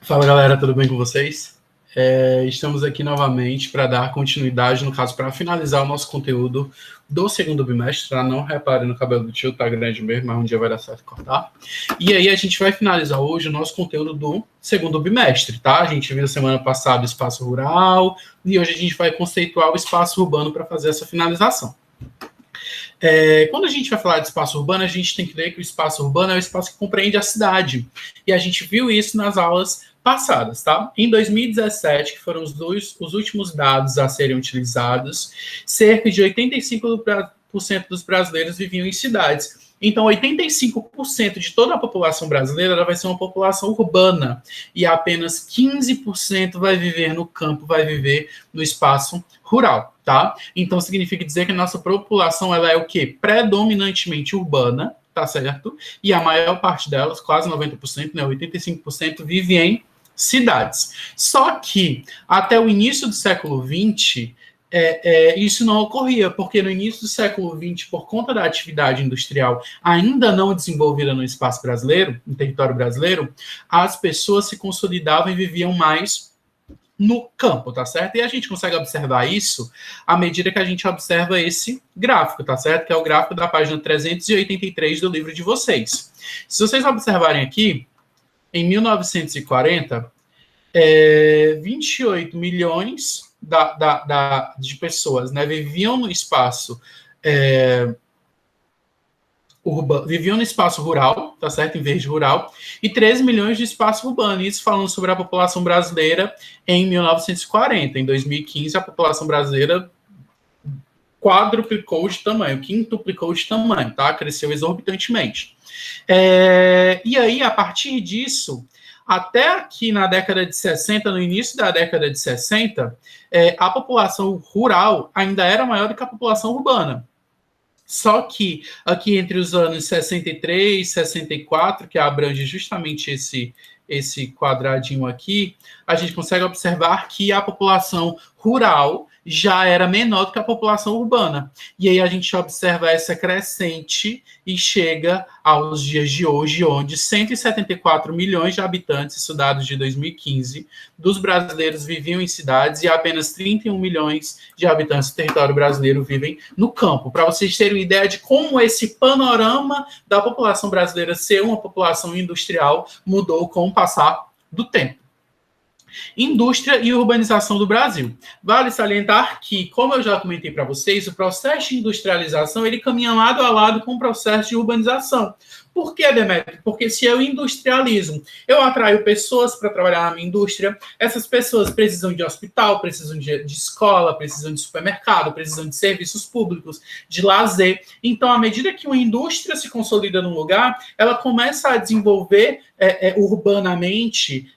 Fala galera, tudo bem com vocês? Estamos aqui novamente para dar continuidade, no caso, para finalizar o nosso conteúdo do segundo bimestre, tá? Não repare no cabelo do tio, tá grande mesmo, mas um dia vai dar certo cortar. E aí a gente vai finalizar hoje o nosso conteúdo do segundo bimestre, tá? A gente viu semana passada o espaço rural e hoje a gente vai conceituar o espaço urbano para fazer essa finalização. Quando a gente vai falar de espaço urbano, a gente tem que ler que o espaço urbano é o espaço que compreende a cidade. E a gente viu isso nas aulas passadas, tá? Em 2017, que foram os últimos dados a serem utilizados, cerca de 85% dos brasileiros viviam em cidades. Então, 85% de toda a população brasileira vai ser uma população urbana e apenas 15% vai viver no campo, vai viver no espaço rural, tá? Então, significa dizer que a nossa população ela é o quê? Predominantemente urbana, tá certo? E a maior parte delas, quase 90%, né, 85%, vive em cidades. Só que, até o início do século XX, isso não ocorria, porque no início do século XX, por conta da atividade industrial ainda não desenvolvida no espaço brasileiro, no território brasileiro, as pessoas se consolidavam e viviam mais no campo, tá certo? E a gente consegue observar isso à medida que a gente observa esse gráfico, tá certo? Que é o gráfico da página 383 do livro de vocês. Se vocês observarem aqui, em 1940, 28 milhões de pessoas, né, viviam no espaço viviam no espaço rural, tá certo? Em verde rural, e 13 milhões de espaço urbano. Isso falando sobre a população brasileira em 1940. Em 2015, a população brasileira quadruplicou de tamanho, quintuplicou de tamanho, tá? Cresceu exorbitantemente. E aí, a partir disso, até aqui na década de 60, no início da década de 60, a população rural ainda era maior do que a população urbana. Só que aqui entre os anos 63 e 64, que abrange justamente esse quadradinho aqui, a gente consegue observar que a população rural já era menor do que a população urbana. E aí a gente observa essa crescente e chega aos dias de hoje, onde 174 milhões de habitantes, isso dados de 2015, dos brasileiros viviam em cidades e apenas 31 milhões de habitantes do território brasileiro vivem no campo. Para vocês terem uma ideia de como esse panorama da população brasileira ser uma população industrial mudou com o passar do tempo. Indústria e urbanização do Brasil. Vale salientar que, como eu já comentei para vocês, o processo de industrialização ele caminha lado a lado com o processo de urbanização. Por que, Demetrio? Porque se eu industrializo, eu atraio pessoas para trabalhar na minha indústria, essas pessoas precisam de hospital, precisam de escola, precisam de supermercado, precisam de serviços públicos, de lazer. Então, à medida que uma indústria se consolida num lugar, ela começa a desenvolver urbanamente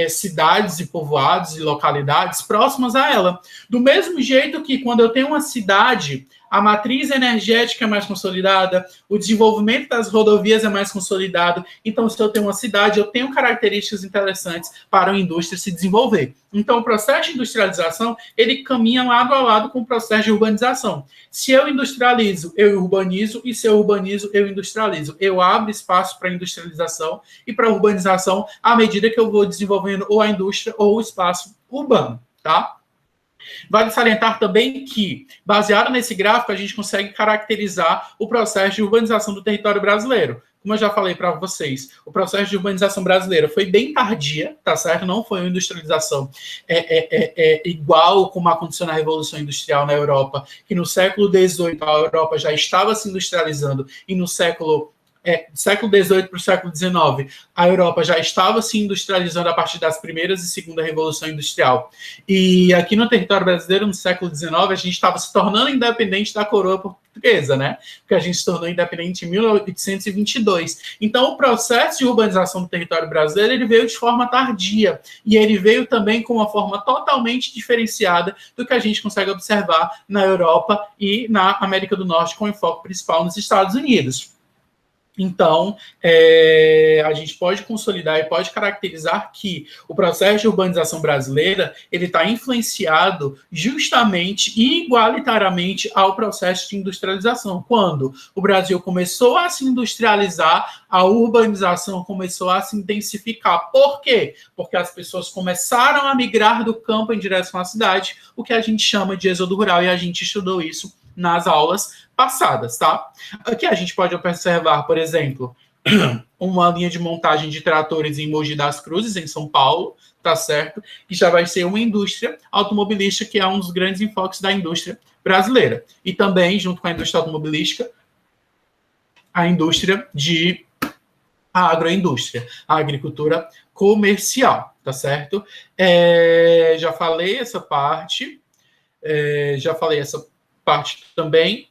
cidades e povoados e localidades próximas a ela. Do mesmo jeito que quando eu tenho uma cidade, a matriz energética é mais consolidada, o desenvolvimento das rodovias é mais consolidado. Então, se eu tenho uma cidade, eu tenho características interessantes para a indústria se desenvolver. Então, o processo de industrialização, ele caminha lado a lado com o processo de urbanização. Se eu industrializo, eu urbanizo, e se eu urbanizo, eu industrializo. Eu abro espaço para industrialização e para urbanização à medida que eu vou desenvolvendo ou a indústria ou o espaço urbano, tá? Vale salientar também que, baseado nesse gráfico, a gente consegue caracterizar o processo de urbanização do território brasileiro. Como eu já falei para vocês, o processo de urbanização brasileira foi bem tardia, tá certo? Não foi uma industrialização igual como aconteceu na Revolução Industrial na Europa, que no século XVIII a Europa já estava se industrializando e no século XVIII para o século XIX, a Europa já estava se industrializando a partir das primeiras e segunda Revolução Industrial. E aqui no território brasileiro, no século XIX, a gente estava se tornando independente da coroa portuguesa, né? Porque a gente se tornou independente em 1822. Então, o processo de urbanização do território brasileiro ele veio de forma tardia. E ele veio também com uma forma totalmente diferenciada do que a gente consegue observar na Europa e na América do Norte, com enfoque principal nos Estados Unidos. Então, a gente pode consolidar e pode caracterizar que o processo de urbanização brasileira ele está influenciado justamente e igualitariamente ao processo de industrialização. Quando o Brasil começou a se industrializar, a urbanização começou a se intensificar. Por quê? Porque as pessoas começaram a migrar do campo em direção à cidade, o que a gente chama de êxodo rural, e a gente estudou isso nas aulas passadas, tá? Aqui a gente pode observar, por exemplo, uma linha de montagem de tratores em Mogi das Cruzes, em São Paulo, tá certo? Que já vai ser uma indústria automobilística, que é um dos grandes enfoques da indústria brasileira. E também, junto com a indústria automobilística, a indústria de a agroindústria, a agricultura comercial, tá certo? Já falei essa parte, também.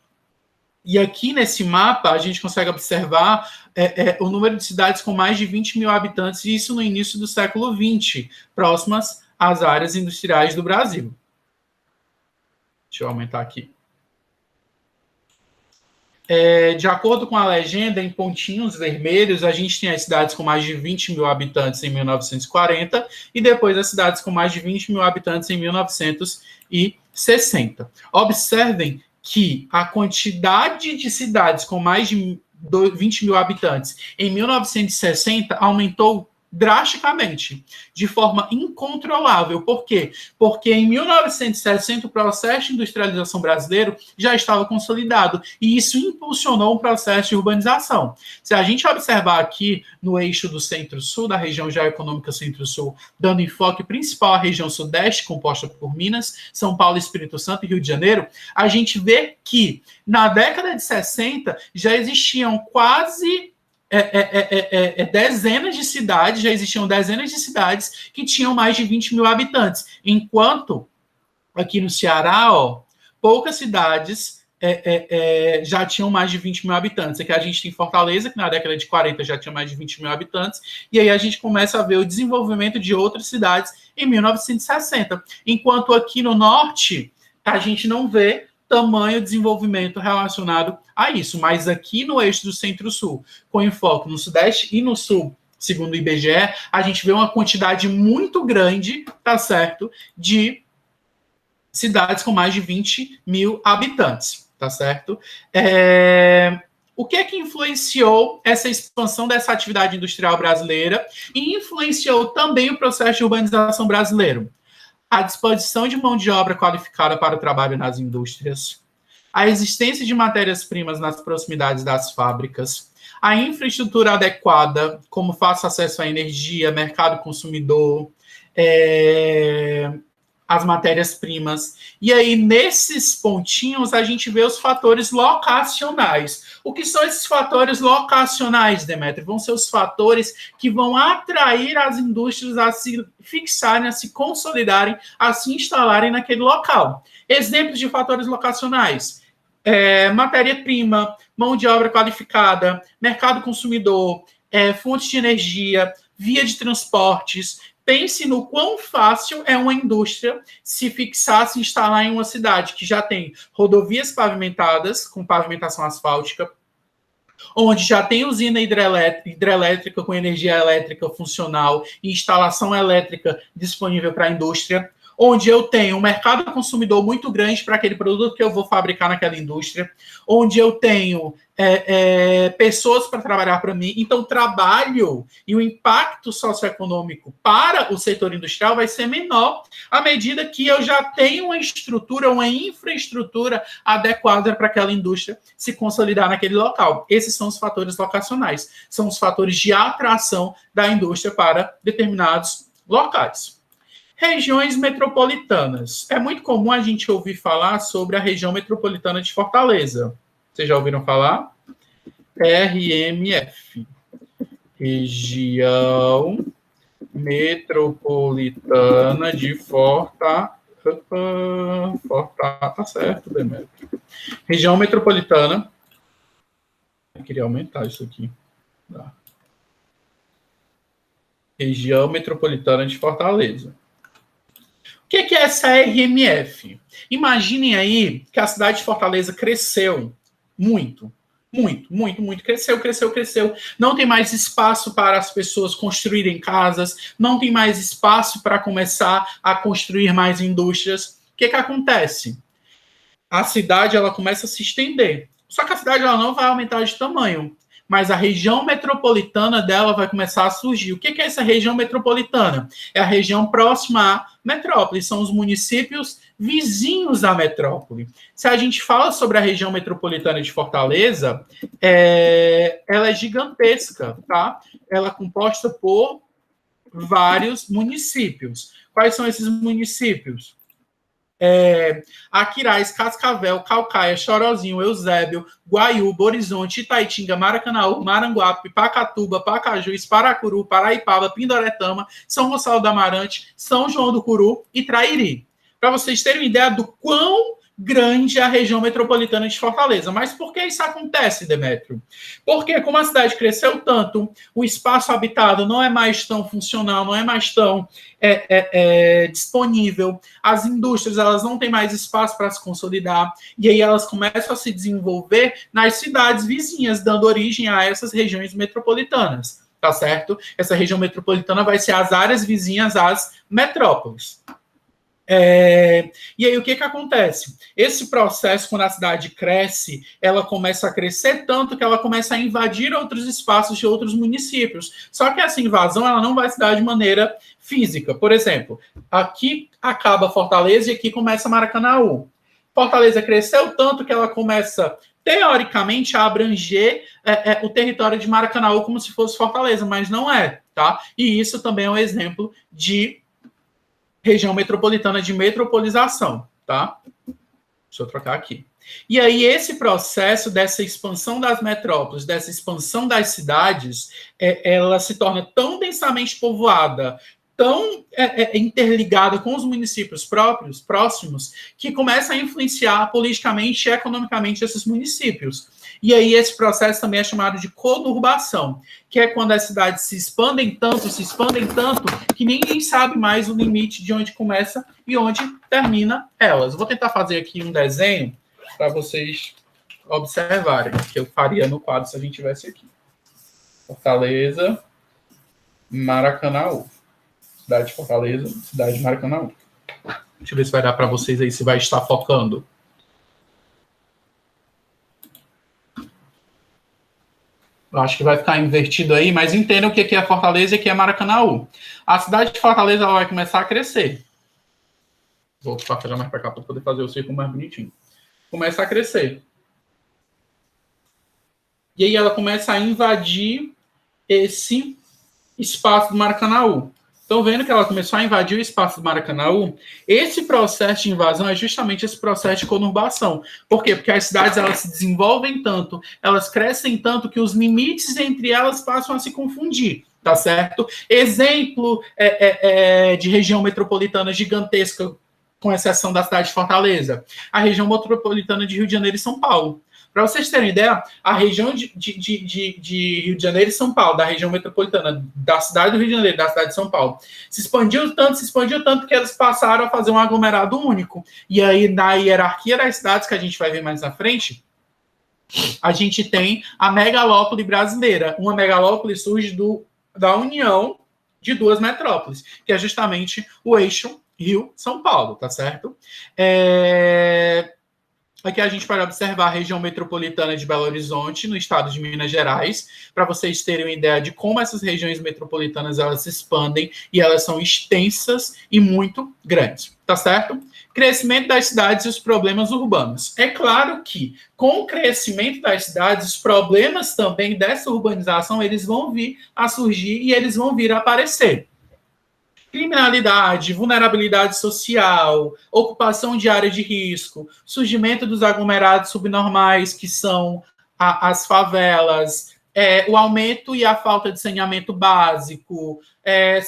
E aqui nesse mapa a gente consegue observar o número de cidades com mais de 20 mil habitantes, e isso no início do século XX, próximas às áreas industriais do Brasil. Deixa eu aumentar aqui. De acordo com a legenda, em pontinhos vermelhos, a gente tem as cidades com mais de 20 mil habitantes em 1940 e depois as cidades com mais de 20 mil habitantes em 1960. Observem que a quantidade de cidades com mais de 20 mil habitantes em 1960 aumentou drasticamente, de forma incontrolável. Por quê? Porque em 1960 o processo de industrialização brasileiro já estava consolidado e isso impulsionou um processo de urbanização. Se a gente observar aqui no eixo do Centro-Sul, da região geoeconômica Centro-Sul, dando enfoque principal à região Sudeste, composta por Minas, São Paulo, Espírito Santo e Rio de Janeiro, a gente vê que na década de 60 já existiam quase dezenas de cidades, já existiam dezenas de cidades que tinham mais de 20 mil habitantes, enquanto aqui no Ceará, poucas cidades já tinham mais de 20 mil habitantes. Aqui a gente tem Fortaleza, que na década de 40 já tinha mais de 20 mil habitantes, e aí a gente começa a ver o desenvolvimento de outras cidades em 1960, enquanto aqui no Norte a gente não vê tamanho desenvolvimento relacionado a isso. Mas aqui no eixo do Centro-Sul, com enfoque no Sudeste e no Sul, segundo o IBGE, a gente vê uma quantidade muito grande, tá certo, de cidades com mais de 20 mil habitantes, tá certo? O que é que influenciou essa expansão dessa atividade industrial brasileira e influenciou também o processo de urbanização brasileiro? A disposição de mão de obra qualificada para o trabalho nas indústrias, a existência de matérias-primas nas proximidades das fábricas, a infraestrutura adequada, como fácil acesso à energia, mercado consumidor, as matérias-primas. E aí, nesses pontinhos, a gente vê os fatores locacionais. O que são esses fatores locacionais, Demetrio? Vão ser os fatores que vão atrair as indústrias a se fixarem, a se consolidarem, a se instalarem naquele local. Exemplos de fatores locacionais: matéria-prima, mão de obra qualificada, mercado consumidor, fontes de energia, via de transportes. Pense no quão fácil é uma indústria se fixar, se instalar em uma cidade que já tem rodovias pavimentadas, com pavimentação asfáltica, onde já tem usina hidrelétrica com energia elétrica funcional e instalação elétrica disponível para a indústria, onde eu tenho um mercado consumidor muito grande para aquele produto que eu vou fabricar naquela indústria, onde eu tenho pessoas para trabalhar para mim. Então, trabalho e o impacto socioeconômico para o setor industrial vai ser menor à medida que eu já tenho uma estrutura, uma infraestrutura adequada para aquela indústria se consolidar naquele local. Esses são os fatores locacionais, são os fatores de atração da indústria para determinados locais. Regiões metropolitanas. É muito comum a gente ouvir falar sobre a região metropolitana de Fortaleza. Vocês já ouviram falar? RMF. Região Metropolitana de Fortaleza. Tá certo, Demetrio. Região Metropolitana. Eu queria aumentar isso aqui. Tá. Região Metropolitana de Fortaleza. O que é essa RMF? Imaginem aí que a cidade de Fortaleza cresceu muito. Muito, muito, muito. Cresceu, cresceu, cresceu. Não tem mais espaço para as pessoas construírem casas, não tem mais espaço para começar a construir mais indústrias. O que acontece? A cidade ela começa a se estender. Só que a cidade ela não vai aumentar de tamanho, mas a região metropolitana dela vai começar a surgir. O que é essa região metropolitana? É a região próxima à metrópole, são os municípios vizinhos à metrópole. Se a gente fala sobre a região metropolitana de Fortaleza, ela é gigantesca, tá? Ela é composta por vários municípios. Quais são esses municípios? Aquiraz, Cascavel, Calcaia, Chorozinho, Eusébio, Guaiúba, Horizonte, Itaitinga, Maracanaú, Maranguape, Pacatuba, Pacajus, Paracuru, Paraipaba, Pindoretama, São Gonçalo do Amarante, São João do Curu e Trairi. Para vocês terem uma ideia do quão grande é a região metropolitana de Fortaleza. Mas por que isso acontece, Demétrio? Porque como a cidade cresceu tanto, o espaço habitado não é mais tão funcional, não é mais tão disponível, as indústrias elas não têm mais espaço para se consolidar, e aí elas começam a se desenvolver nas cidades vizinhas, dando origem a essas regiões metropolitanas, tá certo? Essa região metropolitana vai ser as áreas vizinhas às metrópoles. E aí o que acontece? Esse processo, quando a cidade cresce, ela começa a crescer tanto que ela começa a invadir outros espaços de outros municípios. Só que essa invasão ela não vai se dar de maneira física. Por exemplo, aqui acaba Fortaleza e aqui começa Maracanaú. Fortaleza cresceu tanto que ela começa, teoricamente, a abranger o território de Maracanaú como se fosse Fortaleza, mas não é, tá? E isso também é um exemplo de região metropolitana de metropolização, tá? Deixa eu trocar aqui. E aí, esse processo dessa expansão das metrópoles, dessa expansão das cidades, ela se torna tão densamente povoada, tão interligada com os municípios próximos, que começa a influenciar politicamente e economicamente esses municípios. E aí esse processo também é chamado de conurbação, que é quando as cidades se expandem tanto, que ninguém sabe mais o limite de onde começa e onde termina elas. Vou tentar fazer aqui um desenho para vocês observarem, que eu faria no quadro se a gente tivesse aqui. Fortaleza, Maracanaú. Cidade de Fortaleza, cidade de Maracanaú. Deixa eu ver se vai dar para vocês aí, se vai estar focando. Eu acho que vai ficar invertido aí, mas entendam o que é Fortaleza e o que é Maracanaú. A cidade de Fortaleza ela vai começar a crescer. Vou fazer mais para cá para poder fazer o círculo mais bonitinho. Começa a crescer. E aí ela começa a invadir esse espaço do Maracanaú. Estão vendo que ela começou a invadir o espaço do Maracanaú? Esse processo de invasão é justamente esse processo de conurbação. Por quê? Porque as cidades elas se desenvolvem tanto, elas crescem tanto que os limites entre elas passam a se confundir, tá certo? Exemplo de região metropolitana gigantesca, com exceção da cidade de Fortaleza. A região metropolitana de Rio de Janeiro e São Paulo. Para vocês terem ideia, a região de Rio de Janeiro e São Paulo, da região metropolitana, da cidade do Rio de Janeiro, da cidade de São Paulo, se expandiu tanto que eles passaram a fazer um aglomerado único. E aí, na hierarquia das cidades, que a gente vai ver mais na frente, a gente tem a megalópole brasileira. Uma megalópole surge da união de duas metrópoles, que é justamente o eixo Rio-São Paulo, tá certo? Aqui a gente pode observar a região metropolitana de Belo Horizonte, no estado de Minas Gerais, para vocês terem uma ideia de como essas regiões metropolitanas elas se expandem e elas são extensas e muito grandes, tá certo? Crescimento das cidades e os problemas urbanos. É claro que, com o crescimento das cidades, os problemas também dessa urbanização, eles vão vir a surgir e eles vão vir a aparecer. Criminalidade, vulnerabilidade social, ocupação de área de risco, surgimento dos aglomerados subnormais, que são as favelas, o aumento e a falta de saneamento básico,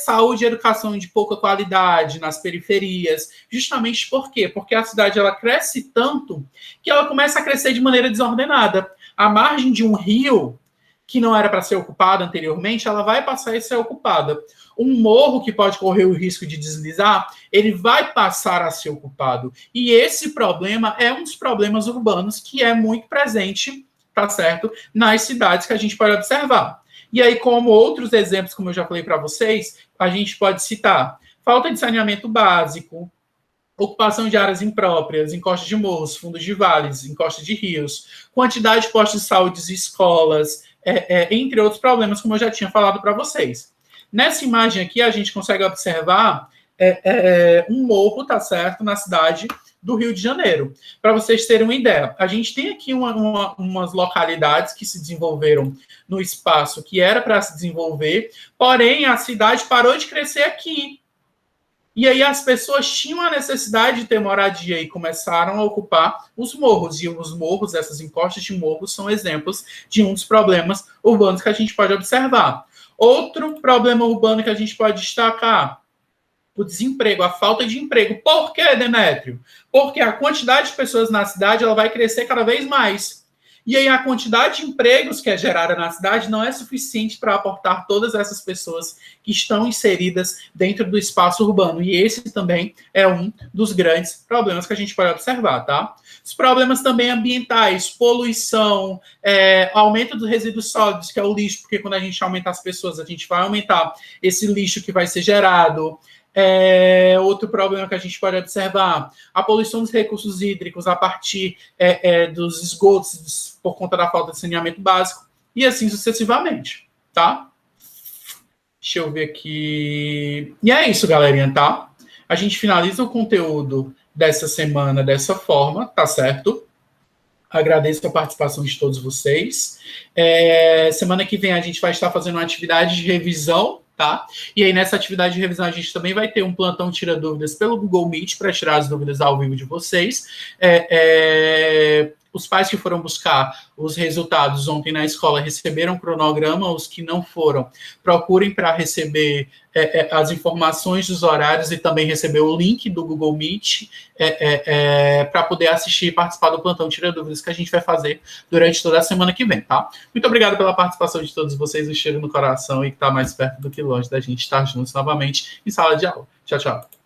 saúde e educação de pouca qualidade nas periferias. Justamente por quê? Porque a cidade ela cresce tanto que ela começa a crescer de maneira desordenada. A margem de um rio, que não era para ser ocupada anteriormente, ela vai passar a ser ocupada. Um morro que pode correr o risco de deslizar, ele vai passar a ser ocupado. E esse problema é um dos problemas urbanos que é muito presente, tá tá certo? Nas cidades que a gente pode observar. E aí, como outros exemplos, como eu já falei para vocês, a gente pode citar falta de saneamento básico, ocupação de áreas impróprias, encostas de morros, fundos de vales, encostas de rios, quantidade de postos de saúde e escolas, entre outros problemas, como eu já tinha falado para vocês. Nessa imagem aqui, a gente consegue observar um morro, tá certo, na cidade do Rio de Janeiro. Para vocês terem uma ideia, a gente tem aqui umas localidades que se desenvolveram no espaço que era para se desenvolver, porém a cidade parou de crescer aqui. E aí as pessoas tinham a necessidade de ter moradia e começaram a ocupar os morros. E os morros, essas encostas de morros, são exemplos de um dos problemas urbanos que a gente pode observar. Outro problema urbano que a gente pode destacar, o desemprego, a falta de emprego. Por que, Demétrio? Porque a quantidade de pessoas na cidade ela vai crescer cada vez mais. E aí a quantidade de empregos que é gerada na cidade não é suficiente para aportar todas essas pessoas que estão inseridas dentro do espaço urbano. E esse também é um dos grandes problemas que a gente pode observar, tá? Os problemas também ambientais, poluição, aumento dos resíduos sólidos, que é o lixo, porque quando a gente aumenta as pessoas, a gente vai aumentar esse lixo que vai ser gerado. Outro problema que a gente pode observar, a poluição dos recursos hídricos a partir dos esgotos por conta da falta de saneamento básico e assim sucessivamente, tá? Deixa eu ver aqui. E é isso, galerinha, tá? A gente finaliza o conteúdo dessa semana dessa forma, tá certo? Agradeço a participação de todos vocês. Semana que vem a gente vai estar fazendo uma atividade de revisão, tá? E aí, nessa atividade de revisão, a gente também vai ter um plantão Tira Dúvidas pelo Google Meet para tirar as dúvidas ao vivo de vocês. Os pais que foram buscar os resultados ontem na escola receberam um cronograma, os que não foram, procurem para receber as informações dos horários e também receber o link do Google Meet para poder assistir e participar do plantão Tira Dúvidas que a gente vai fazer durante toda a semana que vem, tá? Muito obrigado pela participação de todos vocês, um cheiro no coração e que está mais perto do que longe da gente estar juntos novamente em sala de aula. Tchau, tchau.